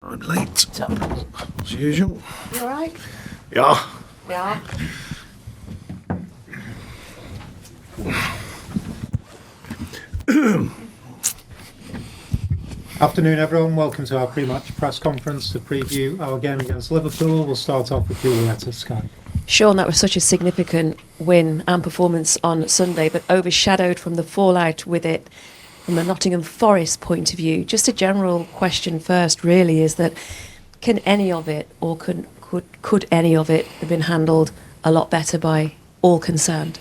I'm late, as usual. You alright? Yeah. Yeah. Afternoon, everyone. Welcome to our pre-match press conference to preview our game against Liverpool. We'll start off with Juliet at Sky. Sean, that was such a significant win and performance on Sunday, but overshadowed from the fallout with it from a Nottingham Forest point of view. Just a general question first, really, is that can any of it, or could any of it have been handled a lot better by all concerned?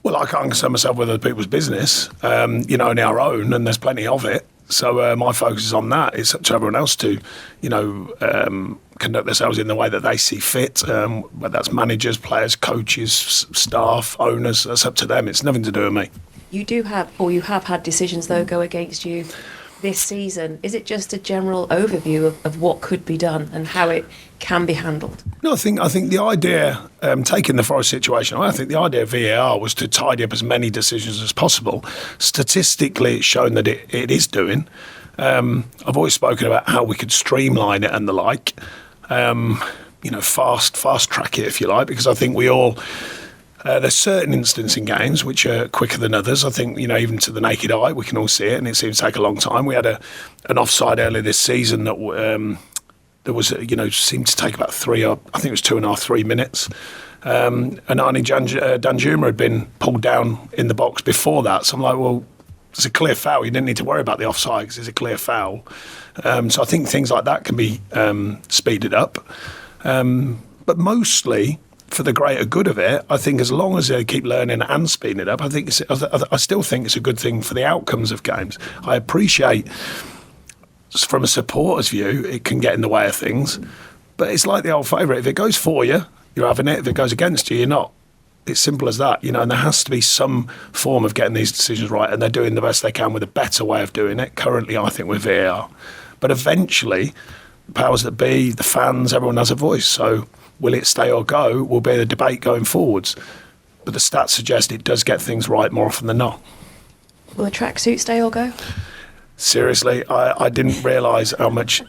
Well, I can't concern myself with other people's business, in our own, and there's plenty of it. So my focus is on that. It's up to everyone else to, conduct themselves in the way that they see fit, whether that's managers, players, coaches, staff, owners. That's up to them. It's nothing to do with me. You have had decisions, though, go against you this season. Is it just a general overview of what could be done and how it can be handled? No, I think the idea, taking the Forest situation, I think the idea of VAR was to tidy up as many decisions as possible. Statistically, it's shown that it is doing. I've always spoken about how we could streamline it and the like, fast track it, if you like, because I think we all... there's certain instances in games which are quicker than others. I think, even to the naked eye, we can all see it, and it seems to take a long time. We had an offside earlier this season that was, seemed to take about 3 minutes. And Arnie Danjuma had been pulled down in the box before that. So I'm like, well, it's a clear foul. You didn't need to worry about the offside because it's a clear foul. So I think things like that can be speeded up. But mostly, for the greater good of it, I think as long as they keep learning and speeding it up, I still think it's a good thing for the outcomes of games. I appreciate, from a supporter's view, it can get in the way of things, but it's like the old favourite. If it goes for you, you're having it. If it goes against you, you're not. It's simple as that, and there has to be some form of getting these decisions right, and they're doing the best they can with a better way of doing it. Currently, I think, with VAR. But eventually, the powers that be, the fans, everyone has a voice, so will it stay or go will be the debate going forwards. But the stats suggest it does get things right more often than not. Will the tracksuit stay or go? Seriously, I didn't realise how much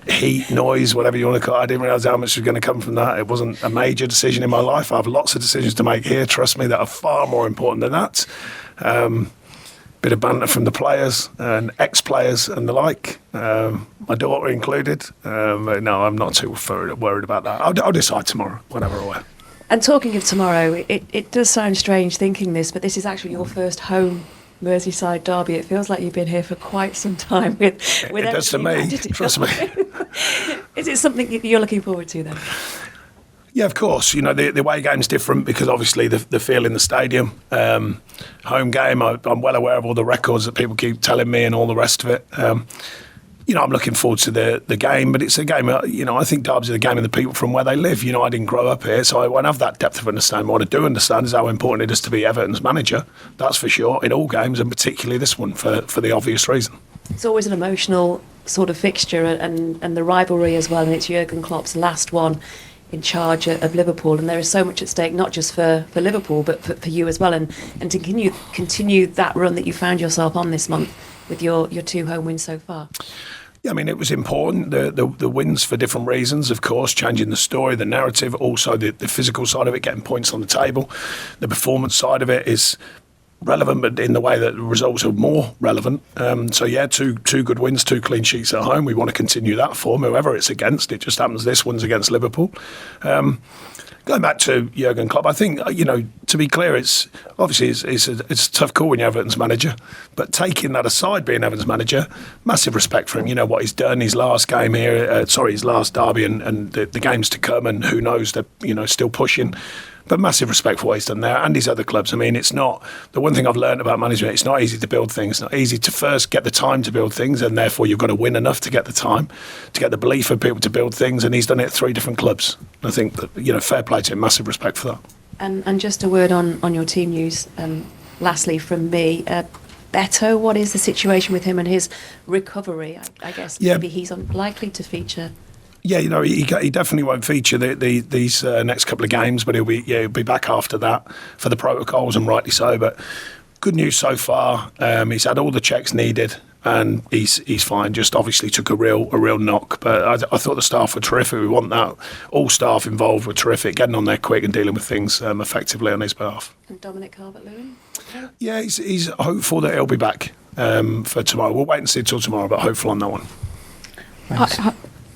heat, noise, whatever you want to call it, I didn't realise how much was going to come from that. It wasn't a major decision in my life. I have lots of decisions to make here, trust me, that are far more important than that. Bit of banter from the players and ex-players and the like, my daughter included. No, I'm not too worried about that. I'll decide tomorrow, whenever I wear. And talking of tomorrow, it does sound strange thinking this, but this is actually your first home Merseyside derby. It feels like you've been here for quite some time. It does to me, trust me. Is it something you're looking forward to then? Yeah, of course. The away game's different because obviously the feel in the stadium. Home game, I'm well aware of all the records that people keep telling me and all the rest of it. I'm looking forward to the game, but it's a game, I think derbies are the game of the people from where they live. I didn't grow up here, so I won't have that depth of understanding. What I do understand is how important it is to be Everton's manager, that's for sure, in all games, and particularly this one for the obvious reason. It's always an emotional sort of fixture, and the rivalry as well, and it's Jurgen Klopp's last one in charge of Liverpool, and there is so much at stake, not just for Liverpool, but for you as well, and to continue that run that you found yourself on this month with your 2 home wins so far. Yeah, it was important, the wins for different reasons, of course, changing the story, the narrative, also the physical side of it, getting points on the table. The performance side of it is relevant, but in the way that the results are more relevant. Two good wins, 2 clean sheets at home. We want to continue that form, whoever it's against. It just happens this one's against Liverpool. Going back to Jurgen Klopp, I think, to be clear, it's a tough call when you're Everton's manager. But taking that aside, being Everton's manager, massive respect for him. What he's done, his last game here, his last derby and the games to come, and who knows, they're, still pushing. But massive respect for what he's done there and his other clubs. It's not, the one thing I've learned about management, it's not easy to build things. It's not easy to first get the time to build things, and therefore you've got to win enough to get the time, to get the belief of people to build things, and he's done it at 3 different clubs. I think that, fair play to him, massive respect for that. And just a word on your team news, lastly from me, Beto, what is the situation with him and his recovery? I guess maybe he's unlikely to feature. Yeah, he definitely won't feature these next couple of games, but he'll be back after that for the protocols, and rightly so. But good news so far. He's had all the checks needed. and he's fine. Just obviously took a real knock, but I thought the staff were terrific. We want that. All staff involved were terrific, getting on there quick and dealing with things effectively on his behalf. And Dominic Calvert-Lewin? Yeah, he's hopeful that he'll be back for tomorrow. We'll wait and see till tomorrow, but hopeful on that one.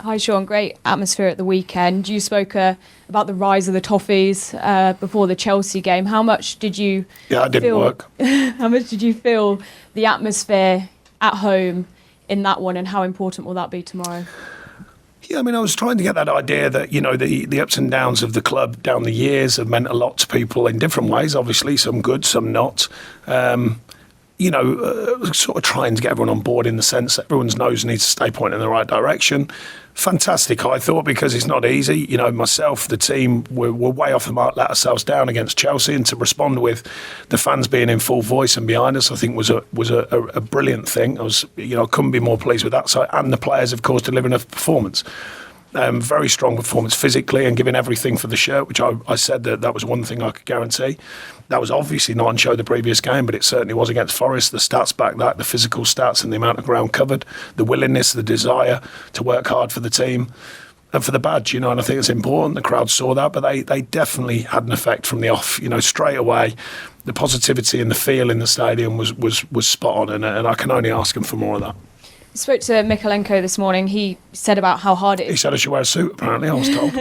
Hi, Sean. Great atmosphere at the weekend. You spoke about the rise of the Toffees before the Chelsea game. How much did you? Yeah, it didn't work. How much did you feel the atmosphere at home in that one, and how important will that be tomorrow? Yeah, I mean, I was trying to get that idea that, the ups and downs of the club down the years have meant a lot to people in different ways, obviously, some good, some not. Sort of trying to get everyone on board in the sense that everyone's nose needs to stay pointing in the right direction. Fantastic, I thought, because it's not easy. Myself, the team, we're way off the mark, let ourselves down against Chelsea, and to respond with the fans being in full voice and behind us, I think was a brilliant thing. I couldn't be more pleased with that side, and the players, of course, delivering a performance. Very strong performance physically and giving everything for the shirt, which I said that was one thing I could guarantee. That was obviously not on show the previous game, but it certainly was against Forest. The stats back that, the physical stats and the amount of ground covered, the willingness, the desire to work hard for the team and for the badge, and I think it's important. The crowd saw that, but they definitely had an effect from the off, straight away. The positivity and the feel in the stadium was spot on, and I can only ask them for more of that. I spoke to Mykolenko this morning. He said about how hard it is. He said I should wear a suit, apparently, I was told.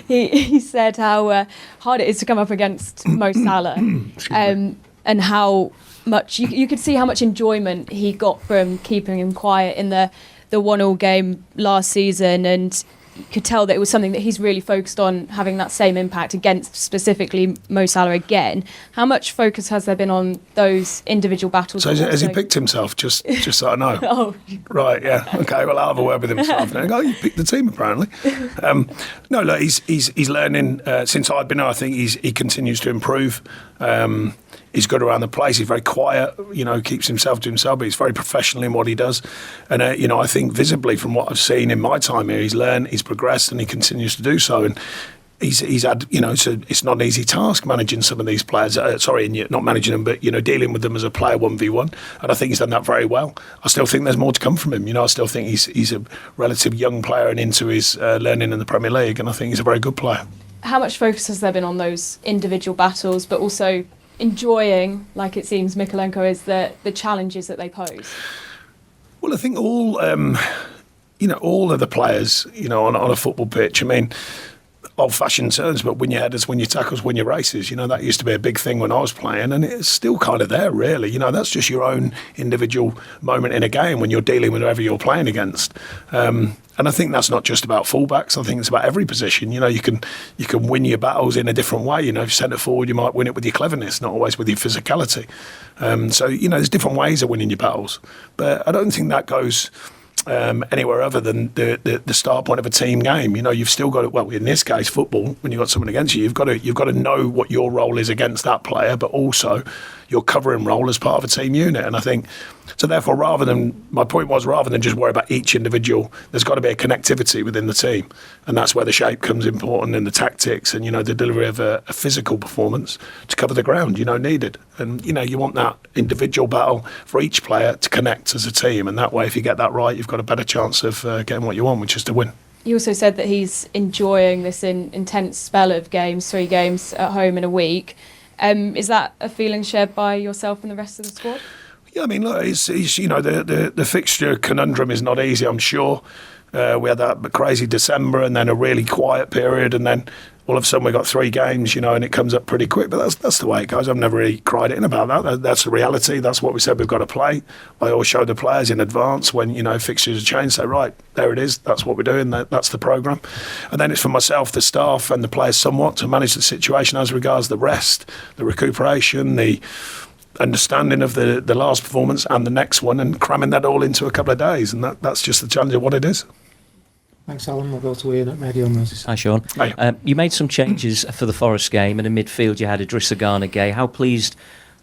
He said how hard it is to come up against Mo Salah, and how much you could see how much enjoyment he got from keeping him quiet in the 1-1 game last season, and you could tell that it was something that he's really focused on, having that same impact against specifically Mo Salah again. How much focus has there been on those individial battles? So has he picked himself, just so I know? Oh. Right, yeah. Okay, well, I'll have a word with him this afternoon. Oh, you picked the team, apparently. No, look, he's learning. Since I've been here, I think he continues to improve. He's good around the place. He's very quiet, keeps himself to himself, but he's very professional in what he does. And, I think visibly from what I've seen in my time here, he's learned, he's progressed, and he continues to do so. And he's had, it's not an easy task managing some of these players. Not managing them, but, dealing with them as a player 1v1. And I think he's done that very well. I still think there's more to come from him. I still think he's a relative young player and into his learning in the Premier League. And I think he's a very good player. How much focus has there been on those individual battles, but also enjoying, like it seems Mykolenko is, the challenges that they pose? Well, I think all of the players, on a football pitch, I mean, old-fashioned terms, but win your headers, win your tackles, win your races. That used to be a big thing when I was playing, and it's still kind of there, really. That's just your own individual moment in a game when you're dealing with whoever you're playing against. And I think that's not just about fullbacks. I think it's about every position. You can win your battles in a different way. If you're centre forward, you might win it with your cleverness, not always with your physicality. So there's different ways of winning your battles. But I don't think that goes anywhere other than the start point of a team game. You've still got to, well, in this case, football, when you've got someone against you, you've got to know what your role is against that player, but also your covering role as part of a team unit. And I think, so therefore, my point was, rather than just worry about each individual, there's got to be a connectivity within the team. And that's where the shape comes important, and the tactics and, the delivery of a physical performance to cover the ground, needed. And, you want that individual battle for each player to connect as a team. And that way, if you get that right, you've got a better chance of getting what you want, which is to win. He also said that he's enjoying this intense spell of games, 3 games at home in a week. Is that a feeling shared by yourself and the rest of the squad? Yeah, I mean, look, it's the fixture conundrum is not easy, I'm sure. We had that crazy December and then a really quiet period, and then all of a sudden we got 3 games, and it comes up pretty quick. But that's the way it goes. I've never really cried in about that. That's the reality. That's what we said we've got to play. I always show the players in advance when, fixtures are changed, say, right, there it is. That's what we're doing. That's the programme. And then it's for myself, the staff and the players somewhat to manage the situation as regards the rest, the recuperation, the understanding of the last performance and the next one, and cramming that all into a couple of days. And that's just the challenge of what it is. Thanks, Alan. We'll go to Ian at Media on Merseyside. Hi, Sean. Hi. You made some changes for the Forest game, and in midfield you had Idrissa Gueye. How pleased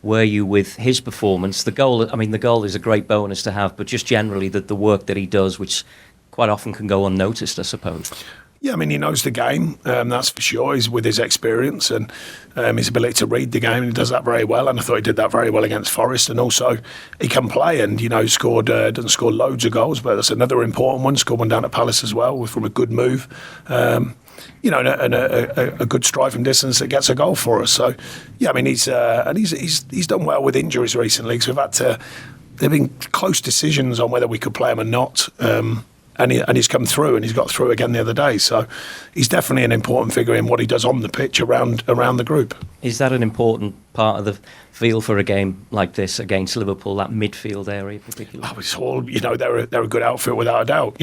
were you with his performance? The goal is a great bonus to have, but just generally the work that he does, which quite often can go unnoticed, I suppose. Yeah, I mean, he knows the game, that's for sure. He's with his experience and his ability to read the game, and he does that very well. And I thought he did that very well against Forest. And also, he can play and, doesn't score loads of goals, but that's another important one. Scored one down at Palace as well from a good move. And a good strike from distance that gets a goal for us. So, yeah, I mean, he's done well with injuries recently because there've been close decisions on whether we could play him or not. And he's come through, and he's got through again the other day. So he's definitely an important figure in what he does on the pitch around the group. Is that an important part of the feel for a game like this against Liverpool, that midfield area particularly? Oh, it's all, they're a good outfit without a doubt.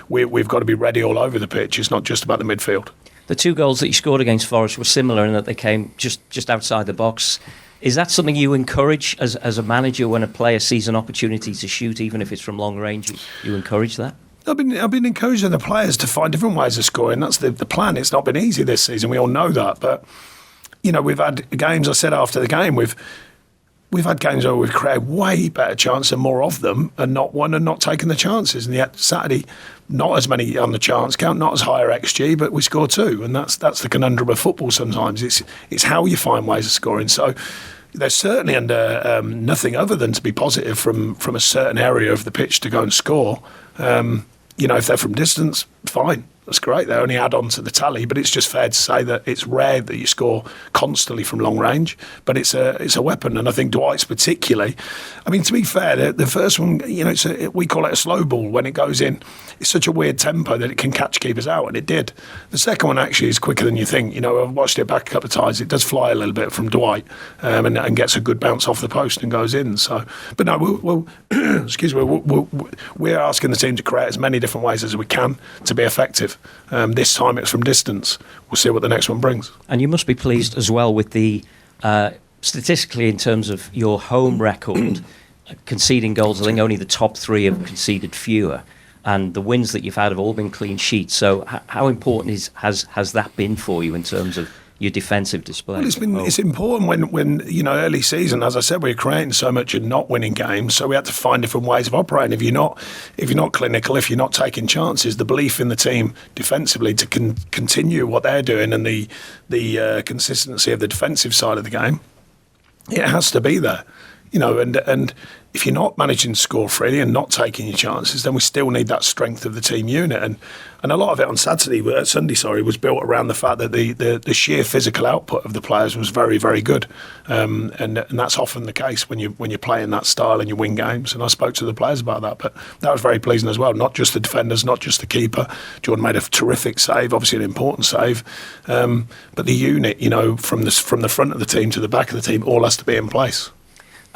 We've got to be ready all over the pitch. It's not just about the midfield. The 2 goals that you scored against Forest were similar in that they came just outside the box. Is that something you encourage as a manager when a player sees an opportunity to shoot, even if it's from long range? You encourage that? I've been encouraging the players to find different ways of scoring. That's the plan. It's not been easy this season. We all know that. But, we've had games, I said after the game, we've had games where we've created way better chances and more of them and not won and not taken the chances. And yet Saturday, not as many on the chance count, not as higher XG, but we score 2. And that's the conundrum of football sometimes. It's how you find ways of scoring. So they're certainly under nothing other than to be positive from a certain area of the pitch to go and score. If they're from distance, fine. That's great. They only add on to the tally, but it's just fair to say that it's rare that you score constantly from long range. But it's a weapon, and I think Dwight's particularly. I mean, to be fair, the first one, we call it a slow ball when it goes in. It's such a weird tempo that it can catch keepers out, and it did. The second one actually is quicker than you think. I've watched it back a couple of times. It does fly a little bit from Dwight, and gets a good bounce off the post and goes in. So, but no, we'll excuse me. We're asking the team to create as many different ways as we can to be effective. This time it's from distance. We'll see what the next one brings. And you must be pleased as well with the statistically in terms of your home record, conceding goals. I think only the top 3 have conceded fewer, and the wins that you've had have all been clean sheets. So how important has that been for you in terms of your defensive display? Well, it's important when early season, as I said, we were creating so much and not winning games, so we had to find different ways of operating. If you're not clinical, if you're not taking chances, the belief in the team defensively to continue what they're doing and the consistency of the defensive side of the game, it has to be there. And if you're not managing to score freely and not taking your chances, then we still need that strength of the team unit. And a lot of it on Sunday, was built around the fact that the sheer physical output of the players was very, very good. And that's often the case when you're playing that style and you win games. And I spoke to the players about that, but that was very pleasing as well. Not just the defenders, not just the keeper. Jordan made a terrific save, obviously an important save. But the unit, from the front of the team to the back of the team, all has to be in place.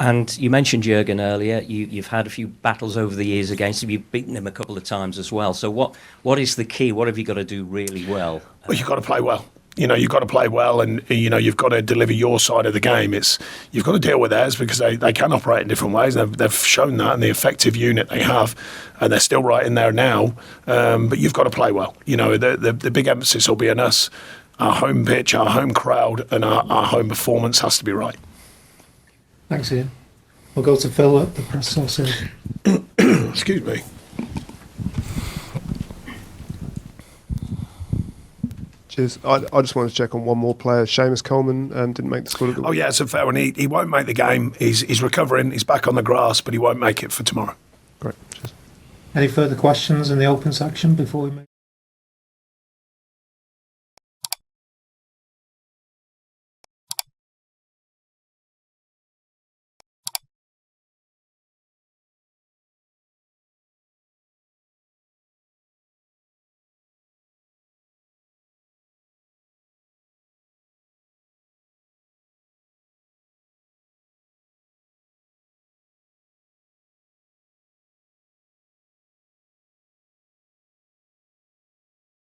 And you mentioned Jurgen earlier. You've had a few battles over the years against him. You've beaten him a couple of times as well. So what is the key? What have you got to do really well? Well, you've got to play well. You've got to play well, and you've got to deliver your side of the game. You've got to deal with theirs because they can operate in different ways. They've shown that, and the effective unit they have, and they're still right in there now. But you've got to play well. The big emphasis will be on us. Our home pitch, our home crowd, and our home performance has to be right. Thanks, Ian. We'll go to Phil at the press source. Excuse me. Cheers. I just wanted to check on one more player. Seamus Coleman didn't make the squad. Oh, yeah, it's a fair one. He won't make the game. He's recovering. He's back on the grass, but he won't make it for tomorrow. Great. Cheers. Any further questions in the open section before we move?